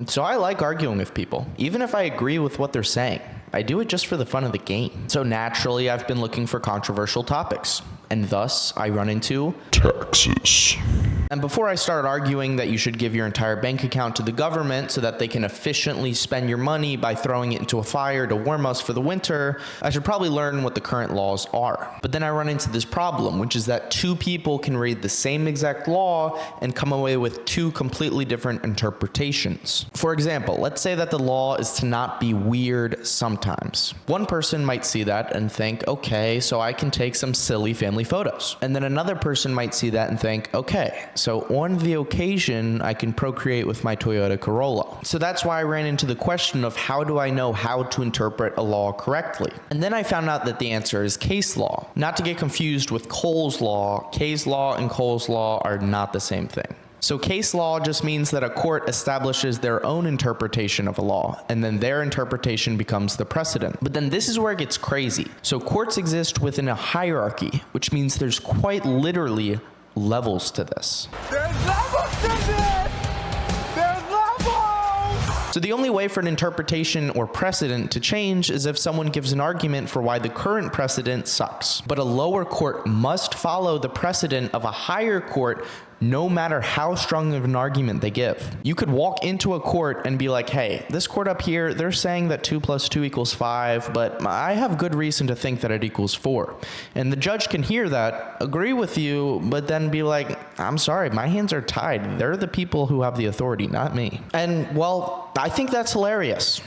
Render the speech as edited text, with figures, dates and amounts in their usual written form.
So I like arguing with people, even if I agree with what they're saying. I do it just for the fun of the game. So naturally, I've been looking for controversial topics, and thus I run into taxes. And before I start arguing that you should give your entire bank account to the government so that they can efficiently spend your money by throwing it into a fire to warm us for the winter, I should probably learn what the current laws are. But then I run into this problem, which is that two people can read the same exact law and come away with two completely different interpretations. For example, let's say that the law is to not be weird sometimes. One person might see that and think, okay, so I can take some silly family photos. And then another person might see that and think, okay, so on the occasion, I can procreate with my Toyota Corolla. So that's why I ran into the question of how do I know how to interpret a law correctly? And then I found out that the answer is case law. Not to get confused with Cole's law, case law and Cole's law are not the same thing. So case law just means that a court establishes their own interpretation of a law, and then their interpretation becomes the precedent. But then this is where it gets crazy. So courts exist within a hierarchy, which means there's quite literally levels to this. There's levels to this! There's levels! So the only way for an interpretation or precedent to change is if someone gives an argument for why the current precedent sucks. But a lower court must follow the precedent of a higher court no matter how strong of an argument they give. You could walk into a court and be like, hey, this court up here, they're saying that 2 + 2 = 5, but I have good reason to think that it equals 4. And the judge can hear that, agree with you, but then be like, I'm sorry, my hands are tied. They're the people who have the authority, not me. And well, I think that's hilarious.